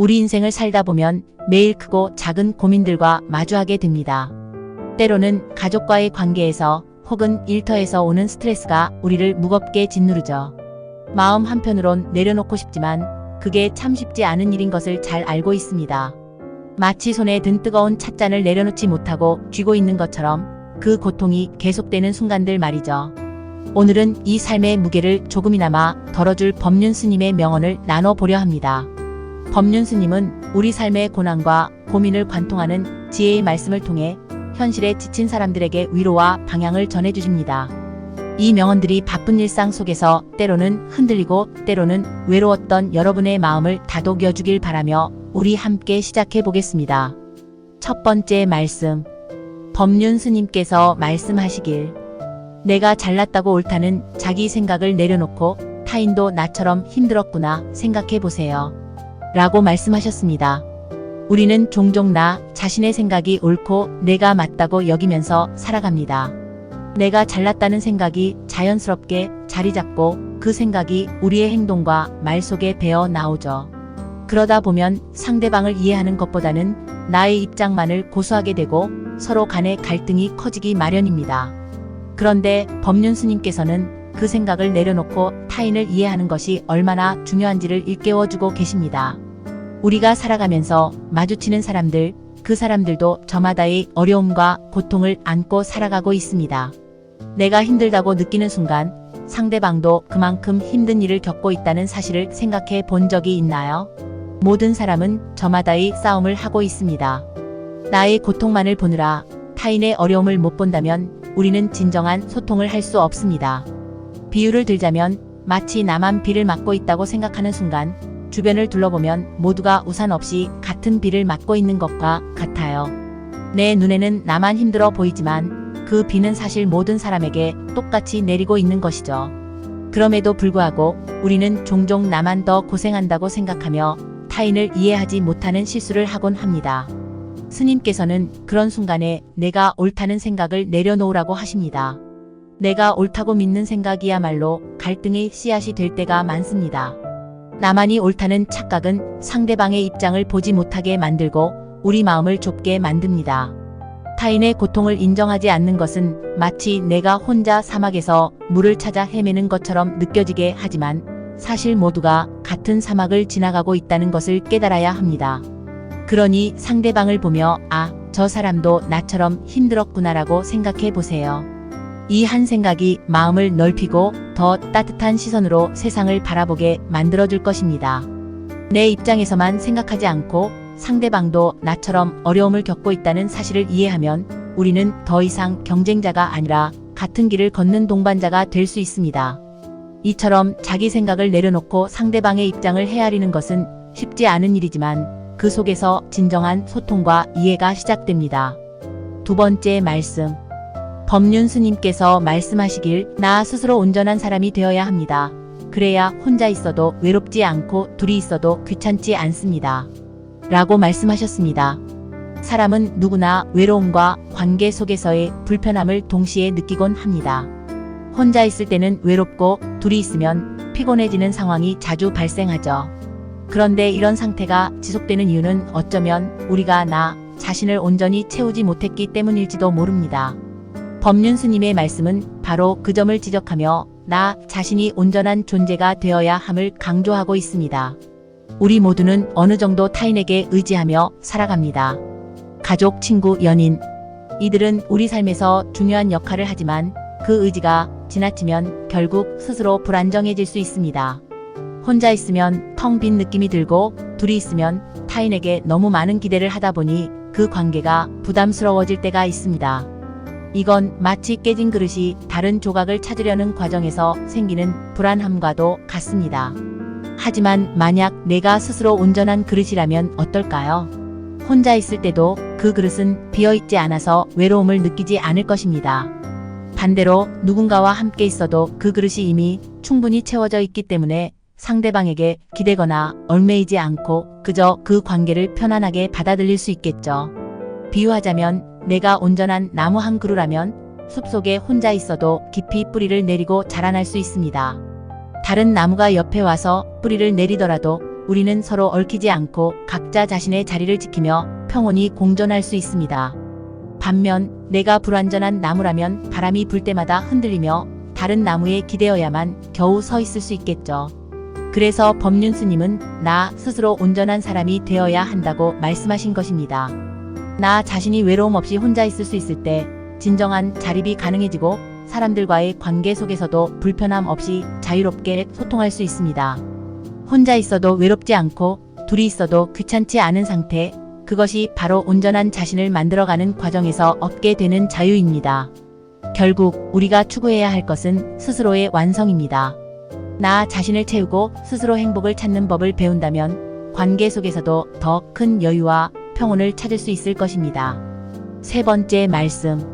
우리 인생을 살다 보면 매일 크고 작은 고민들과 마주하게 됩니다. 때로는 가족과의 관계에서 혹은 일터에서 오는 스트레스가 우리를 무겁게 짓누르죠. 마음 한편으론 내려놓고 싶지만 그게 참 쉽지 않은 일인 것을 잘 알고 있습니다. 마치 손에 든 뜨거운 찻잔을 내려놓지 못하고 쥐고 있는 것처럼 그 고통이 계속되는 순간들 말이죠. 오늘은 이 삶의 무게를 조금이나마 덜어줄 법륜 스님의 명언을 나눠보려 합니다. 법륜 스님은 우리 삶의 고난과 고민을 관통하는 지혜의 말씀을 통해 현실에 지친 사람들에게 위로와 방향을 전해주십니다. 이 명언들이 바쁜 일상 속에서 때로는 흔들리고 때로는 외로웠던 여러분의 마음을 다독여주길 바라며 우리 함께 시작해 보겠습니다. 첫 번째 말씀. 법륜 스님께서 말씀하시길, 내가 잘났다고 옳다는 자기 생각을 내려놓고 타인도 나처럼 힘들었구나 생각해 보세요. 라고 말씀하셨습니다. 우리는 종종 나 자신의 생각이 옳고 내가 맞다고 여기면서 살아갑니다. 내가 잘났다는 생각이 자연스럽게 자리 잡고 그 생각이 우리의 행동과 말 속에 배어 나오죠. 그러다 보면 상대방을 이해하는 것보다는 나의 입장만을 고수하게 되고 서로 간의 갈등이 커지기 마련입니다. 그런데 법륜 스님께서는 그 생각을 내려놓고 타인을 이해하는 것이 얼마나 중요한지를 일깨워주고 계십니다. 우리가 살아가면서 마주치는 사람들, 그 사람들도 저마다의 어려움과 고통을 안고 살아가고 있습니다. 내가 힘들다고 느끼는 순간 상대방도 그만큼 힘든 일을 겪고 있다는 사실을 생각해 본 적이 있나요? 모든 사람은 저마다의 싸움을 하고 있습니다. 나의 고통만을 보느라 타인의 어려움을 못 본다면 우리는 진정한 소통을 할 수 없습니다. 비유를 들자면 마치 나만 비를 맞고 있다고 생각하는 순간 주변을 둘러보면 모두가 우산 없이 같은 비를 맞고 있는 것과 같아요. 내 눈에는 나만 힘들어 보이지만 그 비는 사실 모든 사람에게 똑같이 내리고 있는 것이죠. 그럼에도 불구하고 우리는 종종 나만 더 고생한다고 생각하며 타인을 이해하지 못하는 실수를 하곤 합니다. 스님께서는 그런 순간에 내가 옳다는 생각을 내려놓으라고 하십니다. 내가 옳다고 믿는 생각이야말로 갈등의 씨앗이 될 때가 많습니다. 나만이 옳다는 착각은 상대방의 입장을 보지 못하게 만들고 우리 마음을 좁게 만듭니다. 타인의 고통을 인정하지 않는 것은 마치 내가 혼자 사막에서 물을 찾아 헤매는 것처럼 느껴지게 하지만 사실 모두가 같은 사막을 지나가고 있다는 것을 깨달아야 합니다. 그러니 상대방을 보며 저 사람도 나처럼 힘들었구나라고 생각해 보세요. 이 한 생각이 마음을 넓히고 더 따뜻한 시선으로 세상을 바라보게 만들어줄 것입니다. 내 입장에서만 생각하지 않고 상대방도 나처럼 어려움을 겪고 있다는 사실을 이해하면 우리는 더 이상 경쟁자가 아니라 같은 길을 걷는 동반자가 될 수 있습니다. 이처럼 자기 생각을 내려놓고 상대방의 입장을 헤아리는 것은 쉽지 않은 일이지만 그 속에서 진정한 소통과 이해가 시작됩니다. 두 번째 말씀. 법륜 스님께서 말씀하시길, 나 스스로 온전한 사람이 되어야 합니다. 그래야 혼자 있어도 외롭지 않고 둘이 있어도 귀찮지 않습니다. 라고 말씀하셨습니다. 사람은 누구나 외로움과 관계 속에서의 불편함을 동시에 느끼곤 합니다. 혼자 있을 때는 외롭고 둘이 있으면 피곤해지는 상황이 자주 발생하죠. 그런데 이런 상태가 지속되는 이유는 어쩌면 우리가 나 자신을 온전히 채우지 못했기 때문일지도 모릅니다. 법륜 스님의 말씀은 바로 그 점을 지적하며 나 자신이 온전한 존재가 되어야 함을 강조하고 있습니다. 우리 모두는 어느 정도 타인에게 의지하며 살아갑니다. 가족, 친구, 연인. 이들은 우리 삶에서 중요한 역할을 하지만 그 의지가 지나치면 결국 스스로 불안정해질 수 있습니다. 혼자 있으면 텅 빈 느낌이 들고 둘이 있으면 타인에게 너무 많은 기대를 하다 보니 그 관계가 부담스러워질 때가 있습니다. 이건 마치 깨진 그릇이 다른 조각을 찾으려는 과정에서 생기는 불안함과도 같습니다. 하지만 만약 내가 스스로 온전한 그릇이라면 어떨까요? 혼자 있을 때도 그 그릇은 비어있지 않아서 외로움을 느끼지 않을 것입니다. 반대로 누군가와 함께 있어도 그 그릇이 이미 충분히 채워져 있기 때문에 상대방에게 기대거나 얽매이지 않고 그저 그 관계를 편안하게 받아들일 수 있겠죠. 비유하자면 내가 온전한 나무 한 그루라면 숲속에 혼자 있어도 깊이 뿌리를 내리고 자라날 수 있습니다. 다른 나무가 옆에 와서 뿌리를 내리더라도 우리는 서로 얽히지 않고 각자 자신의 자리를 지키며 평온히 공존할 수 있습니다. 반면 내가 불완전한 나무라면 바람이 불 때마다 흔들리며 다른 나무에 기대어야만 겨우 서 있을 수 있겠죠. 그래서 법륜 스님은 나 스스로 온전한 사람이 되어야 한다고 말씀하신 것입니다. 나 자신이 외로움 없이 혼자 있을 수 있을 때 진정한 자립이 가능해지고 사람들과의 관계 속에서도 불편함 없이 자유롭게 소통할 수 있습니다. 혼자 있어도 외롭지 않고 둘이 있어도 귀찮지 않은 상태, 그것이 바로 온전한 자신을 만들어가는 과정에서 얻게 되는 자유입니다. 결국 우리가 추구해야 할 것은 스스로의 완성입니다. 나 자신을 채우고 스스로 행복을 찾는 법을 배운다면 관계 속에서도 더 큰 여유와 평온을 찾을 수 있을 것입니다. 세 번째 말씀.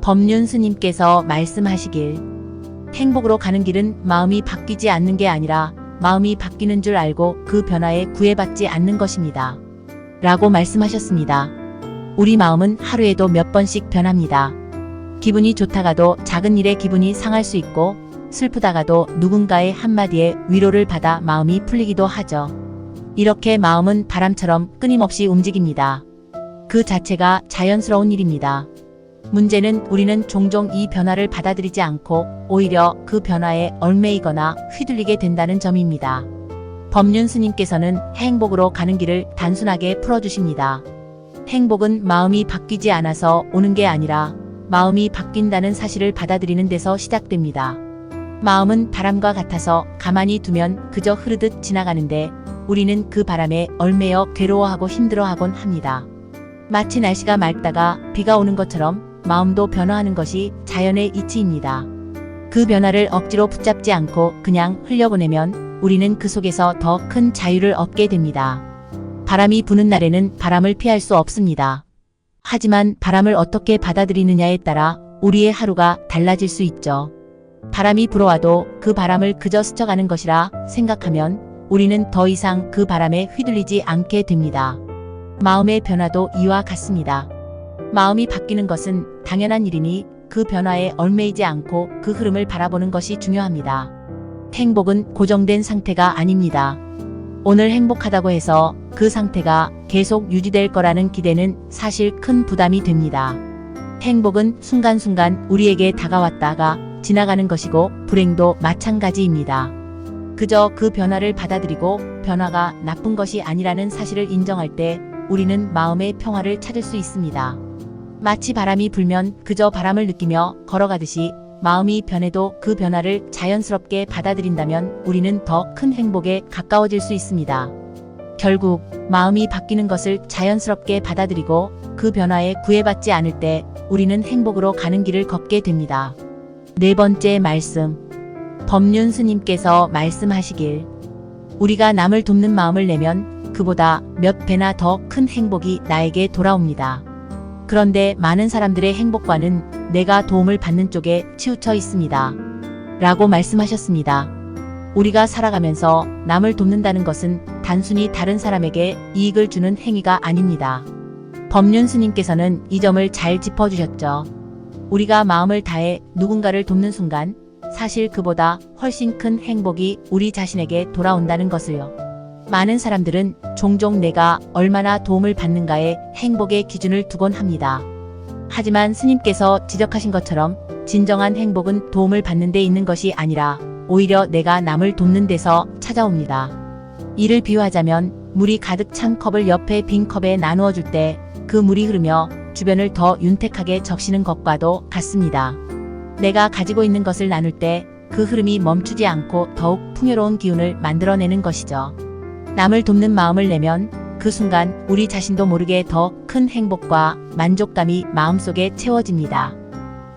법륜 스님께서 말씀하시길, 행복으로 가는 길은 마음이 바뀌지 않는 게 아니라 마음이 바뀌는 줄 알고 그 변화에 구애받지 않는 것입니다. 라고 말씀하셨습니다. 우리 마음은 하루에도 몇 번씩 변합니다. 기분이 좋다가도 작은 일에 기분이 상할 수 있고 슬프다가도 누군가의 한마디에 위로를 받아 마음이 풀리기도 하죠. 이렇게 마음은 바람처럼 끊임없이 움직입니다. 그 자체가 자연스러운 일입니다. 문제는 우리는 종종 이 변화를 받아들이지 않고 오히려 그 변화에 얽매이거나 휘둘리게 된다는 점입니다. 법륜 스님께서는 행복으로 가는 길을 단순하게 풀어주십니다. 행복은 마음이 바뀌지 않아서 오는 게 아니라 마음이 바뀐다는 사실을 받아들이는 데서 시작됩니다. 마음은 바람과 같아서 가만히 두면 그저 흐르듯 지나가는데 우리는 그 바람에 얽매여 괴로워하고 힘들어하곤 합니다. 마치 날씨가 맑다가 비가 오는 것처럼 마음도 변화하는 것이 자연의 이치입니다. 그 변화를 억지로 붙잡지 않고 그냥 흘려보내면 우리는 그 속에서 더 큰 자유를 얻게 됩니다. 바람이 부는 날에는 바람을 피할 수 없습니다. 하지만 바람을 어떻게 받아들이느냐에 따라 우리의 하루가 달라질 수 있죠. 바람이 불어와도 그 바람을 그저 스쳐가는 것이라 생각하면 우리는 더 이상 그 바람에 휘둘리지 않게 됩니다. 마음의 변화도 이와 같습니다. 마음이 바뀌는 것은 당연한 일이니 그 변화에 얽매이지 않고 그 흐름을 바라보는 것이 중요합니다. 행복은 고정된 상태가 아닙니다. 오늘 행복하다고 해서 그 상태가 계속 유지될 거라는 기대는 사실 큰 부담이 됩니다. 행복은 순간순간 우리에게 다가왔다가 지나가는 것이고 불행도 마찬가지입니다. 그저 그 변화를 받아들이고 변화가 나쁜 것이 아니라는 사실을 인정할 때 우리는 마음의 평화를 찾을 수 있습니다. 마치 바람이 불면 그저 바람을 느끼며 걸어가듯이 마음이 변해도 그 변화를 자연스럽게 받아들인다면 우리는 더 큰 행복에 가까워질 수 있습니다. 결국 마음이 바뀌는 것을 자연스럽게 받아들이고 그 변화에 구애받지 않을 때 우리는 행복으로 가는 길을 걷게 됩니다. 네 번째 말씀. 법륜 스님께서 말씀하시길, 우리가 남을 돕는 마음을 내면 그보다 몇 배나 더 큰 행복이 나에게 돌아옵니다. 그런데 많은 사람들의 행복과는 내가 도움을 받는 쪽에 치우쳐 있습니다. 라고 말씀하셨습니다. 우리가 살아가면서 남을 돕는다는 것은 단순히 다른 사람에게 이익을 주는 행위가 아닙니다. 법륜 스님께서는 이 점을 잘 짚어주셨죠. 우리가 마음을 다해 누군가를 돕는 순간 사실 그보다 훨씬 큰 행복이 우리 자신에게 돌아온다는 것을요. 많은 사람들은 종종 내가 얼마나 도움을 받는가에 행복의 기준을 두곤 합니다. 하지만 스님께서 지적하신 것처럼 진정한 행복은 도움을 받는 데 있는 것이 아니라 오히려 내가 남을 돕는 데서 찾아옵니다. 이를 비유하자면 물이 가득 찬 컵을 옆에 빈 컵에 나누어 줄 때 그 물이 흐르며 주변을 더 윤택하게 적시는 것과도 같습니다. 내가 가지고 있는 것을 나눌 때 그 흐름이 멈추지 않고 더욱 풍요로운 기운을 만들어내는 것이죠. 남을 돕는 마음을 내면 그 순간 우리 자신도 모르게 더 큰 행복과 만족감이 마음속에 채워집니다.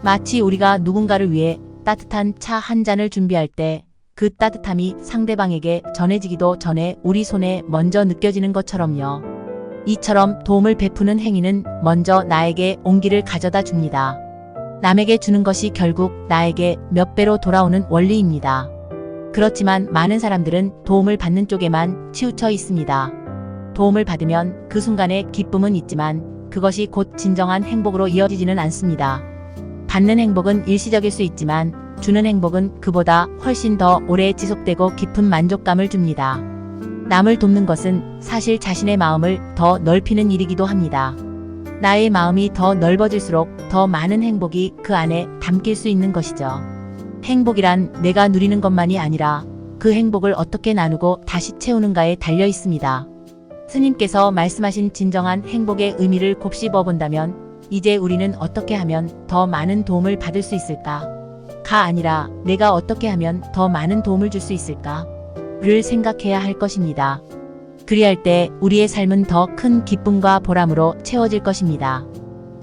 마치 우리가 누군가를 위해 따뜻한 차 한 잔을 준비할 때 그 따뜻함이 상대방에게 전해지기도 전에 우리 손에 먼저 느껴지는 것처럼요. 이처럼 도움을 베푸는 행위는 먼저 나에게 온기를 가져다 줍니다. 남에게 주는 것이 결국 나에게 몇 배로 돌아오는 원리입니다. 그렇지만 많은 사람들은 도움을 받는 쪽에만 치우쳐 있습니다. 도움을 받으면 그 순간의 기쁨은 있지만 그것이 곧 진정한 행복으로 이어지지는 않습니다. 받는 행복은 일시적일 수 있지만 주는 행복은 그보다 훨씬 더 오래 지속되고 깊은 만족감을 줍니다. 남을 돕는 것은 사실 자신의 마음을 더 넓히는 일이기도 합니다. 나의 마음이 더 넓어질수록 더 많은 행복이 그 안에 담길 수 있는 것이죠. 행복이란 내가 누리는 것만이 아니라 그 행복을 어떻게 나누고 다시 채우는가에 달려 있습니다. 스님께서 말씀하신 진정한 행복의 의미를 곱씹어 본다면 이제 우리는 어떻게 하면 더 많은 도움을 받을 수 있을까? 가 아니라 내가 어떻게 하면 더 많은 도움을 줄 수 있을까? 를 생각해야 할 것입니다. 그리할 때 우리의 삶은 더 큰 기쁨과 보람으로 채워질 것입니다.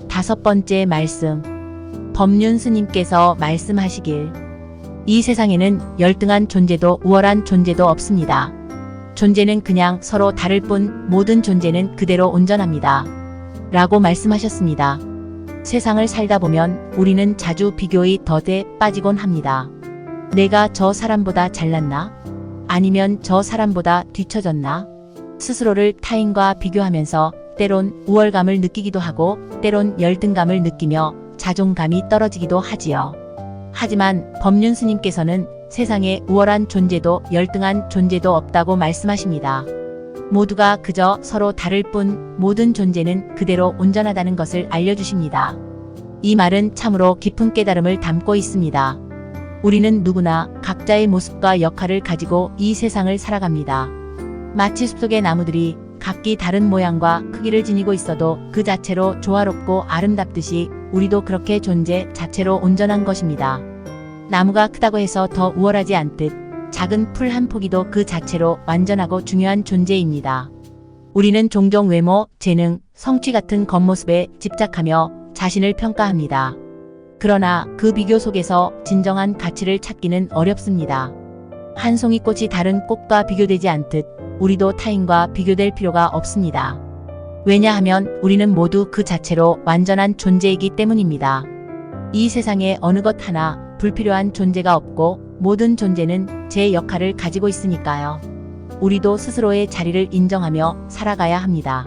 5번째 말씀. 법륜 스님께서 말씀하시길. 이 세상에는 열등한 존재도 우월한 존재도 없습니다. 존재는 그냥 서로 다를 뿐 모든 존재는 그대로 온전합니다. 라고 말씀하셨습니다. 세상을 살다 보면 우리는 자주 비교의 덫에 빠지곤 합니다. 내가 저 사람보다 잘났나? 아니면 저 사람보다 뒤처졌나? 스스로를 타인과 비교하면서 때론 우월감을 느끼기도 하고 때론 열등감을 느끼며 자존감이 떨어지기도 하지요. 하지만 법륜 스님께서는 세상에 우월한 존재도 열등한 존재도 없다고 말씀하십니다. 모두가 그저 서로 다를 뿐 모든 존재는 그대로 온전하다는 것을 알려주십니다. 이 말은 참으로 깊은 깨달음을 담고 있습니다. 우리는 누구나 각자의 모습과 역할을 가지고 이 세상을 살아갑니다. 마치 숲속의 나무들이 각기 다른 모양과 크기를 지니고 있어도 그 자체로 조화롭고 아름답듯이 우리도 그렇게 존재 자체로 온전한 것입니다. 나무가 크다고 해서 더 우월하지 않듯 작은 풀 한 포기도 그 자체로 완전하고 중요한 존재입니다. 우리는 종종 외모, 재능, 성취 같은 겉모습에 집착하며 자신을 평가합니다. 그러나 그 비교 속에서 진정한 가치를 찾기는 어렵습니다. 한 송이 꽃이 다른 꽃과 비교되지 않듯 우리도 타인과 비교될 필요가 없습니다. 왜냐하면 우리는 모두 그 자체로 완전한 존재이기 때문입니다. 이 세상에 어느 것 하나 불필요한 존재가 없고 모든 존재는 제 역할을 가지고 있으니까요. 우리도 스스로의 자리를 인정하며 살아가야 합니다.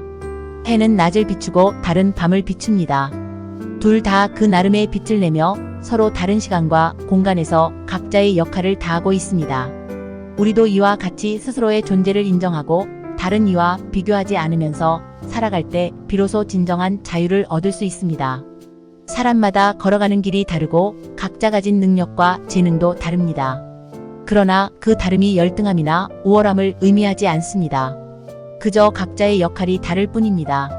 해는 낮을 비추고 달은 밤을 비춥니다. 둘 다 그 나름의 빛을 내며 서로 다른 시간과 공간에서 각자의 역할을 다하고 있습니다. 우리도 이와 같이 스스로의 존재를 인정하고 다른 이와 비교하지 않으면서 살아갈 때 비로소 진정한 자유를 얻을 수 있습니다. 사람마다 걸어가는 길이 다르고 각자 가진 능력과 재능도 다릅니다. 그러나 그 다름이 열등함이나 우월함을 의미하지 않습니다. 그저 각자의 역할이 다를 뿐입니다.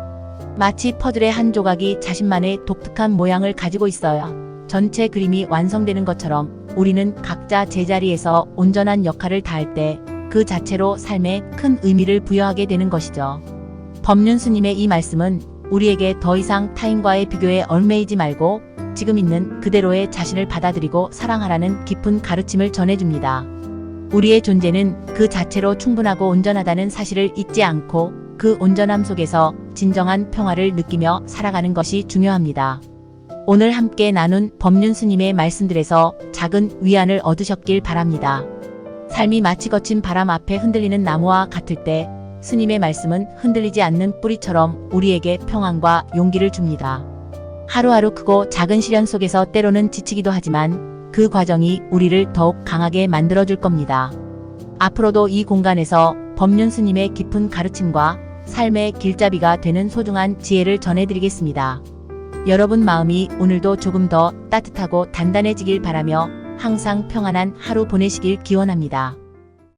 마치 퍼즐의 한 조각이 자신만의 독특한 모양을 가지고 있어야 전체 그림이 완성되는 것처럼 우리는 각자 제자리에서 온전한 역할을 다할 때 그 자체로 삶에 큰 의미를 부여하게 되는 것이죠. 법륜 스님의 이 말씀은 우리에게 더 이상 타인과의 비교에 얽매이지 말고 지금 있는 그대로의 자신을 받아들이고 사랑하라는 깊은 가르침을 전해줍니다. 우리의 존재는 그 자체로 충분하고 온전하다는 사실을 잊지 않고 그 온전함 속에서 진정한 평화를 느끼며 살아가는 것이 중요합니다. 오늘 함께 나눈 법륜 스님의 말씀들에서 작은 위안을 얻으셨길 바랍니다. 삶이 마치 거친 바람 앞에 흔들리는 나무와 같을 때 스님의 말씀은 흔들리지 않는 뿌리처럼 우리에게 평안과 용기를 줍니다. 하루하루 크고 작은 시련 속에서 때로는 지치기도 하지만 그 과정이 우리를 더욱 강하게 만들어줄 겁니다. 앞으로도 이 공간에서 법륜 스님의 깊은 가르침과 삶의 길잡이가 되는 소중한 지혜를 전해드리겠습니다. 여러분 마음이 오늘도 조금 더 따뜻하고 단단해지길 바라며 항상 평안한 하루 보내시길 기원합니다.